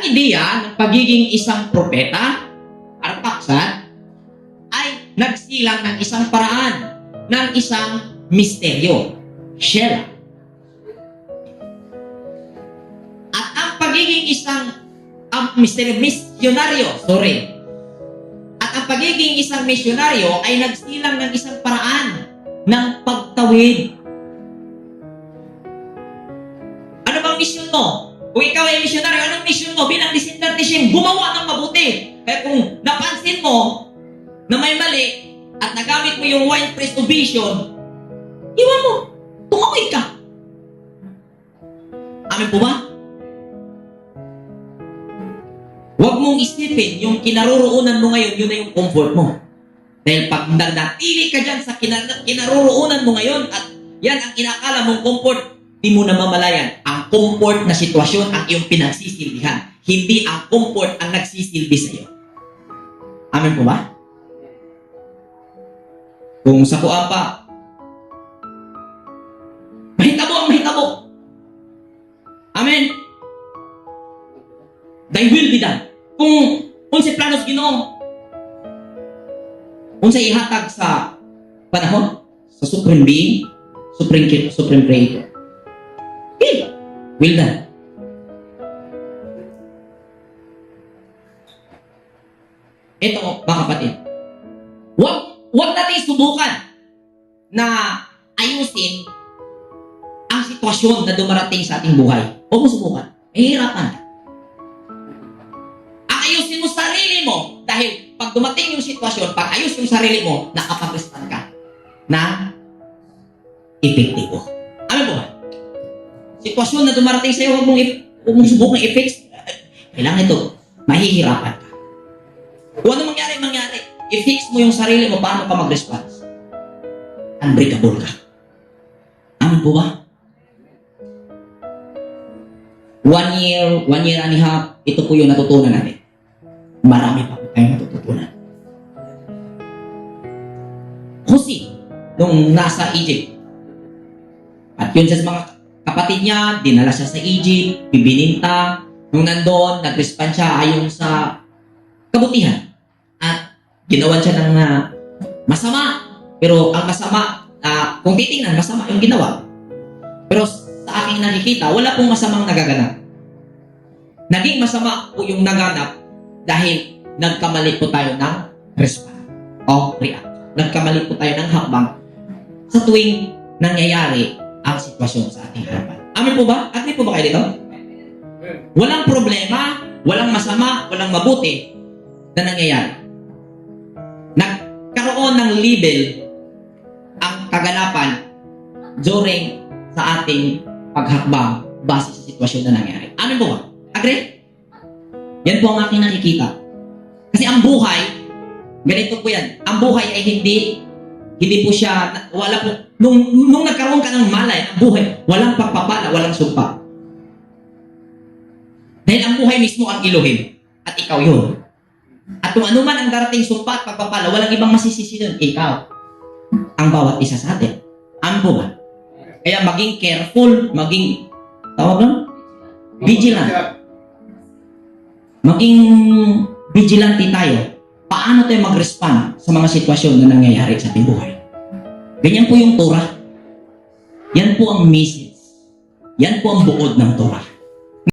ideya ng pagiging isang propeta, artaksat, ay nagsilang ng isang paraan, ng isang misteryo, Shelah. At ang pagiging isang misyonaryo, at ang pagiging isang misyonaryo ay nagsilang ng isang paraan ng pagtawid. Ano bang misyon mo? Kung ikaw ay misyonaryo, anong misyon mo? Bilang disentertishim, gumawa ng mabuti. Kaya kung napansin mo na may mali at nagamit mo yung wine press of vision, iwan mo. Tumawid ka. Amin po ba? Huwag mong isipin yung kinaroroonan mo ngayon, yun na yung comfort mo. Dahil pag natili ka dyan sa kinaroroonan mo ngayon at yan ang inakala mong comfort, di mo namamalayan. Ang comfort na sitwasyon ang iyong pinagsisilbihan. Hindi ang comfort ang nagsisilbi sa iyo. Amen po ba? Kung sa kuha pa, mahitabo ang mahitabo. Amen. Thy will be done. Kung si planos Ginoo, kung sa ihatag sa panahon, sa Supreme Being, Supreme Creator, will done. Ito, mga kapatid, huwag natin subukan na ayusin ang sitwasyon na dumarating sa ating buhay. Huwag mo subukan. Mahirapan ka. Ang ayusin mo sarili mo dahil pag dumating yung sitwasyon, pag ayos yung sarili mo, nakapag-respond ka na epektibo. Ano po ba? Sitwasyon na dumarating sa iyo, huwag mong subukan i-fix. Kailangan ito, mahihirapan ka. Kung ano mangyari. I-fix mo yung sarili mo, paano ka mag-response? Unbreakable ka. Amin po ba? 1 year and a half, ito po yung natutunan natin. Marami pa po tayong natututunan. Jose, nung nasa Egypt, at yun sa mga kapatid niya, dinala siya sa Egypt, bibininta, nung nandoon, nag-respond siya ayon sa kabutihan. At ginawan siya ng masama. Pero ang masama, kung titingnan, masama yung ginawa. Pero sa aking nakikita, wala pong masamang nagaganap. Naging masama po yung naganap dahil nagkamali po tayo ng response o react. Nagkamali po tayo ng hakbang sa tuwing nangyayari ang sitwasyon sa ating harapan. Amin po ba? Amin po ba kayo dito? Walang problema, walang masama, walang mabuti na nangyayari. Nagkaroon ng label ang kaganapan during sa ating paghakbang base sa sitwasyon na nangyari. Amin po ba? Agree? Yan po ang aking nakikita. Kasi ang buhay, ganito po yan. Ang buhay ay hindi po siya, wala po, nung nagkaroon ka ng malay, ang buhay, walang pagpapala, walang sumpa. Dahil ang buhay mismo ang Elohim. At ikaw yun. At kung ano man ang darating sumpa at pagpapala, walang ibang masisisi doon. Ikaw. Ang bawat isa sa atin. Ano po ba? Kaya maging careful, maging, tawag lang? Vigilant. Maging vigilante tayo. Paano tayo mag-respond sa mga sitwasyon na nangyayari sa ating buhay? Ganyan po yung Torah. Yan po ang message. Yan po ang buod ng Torah.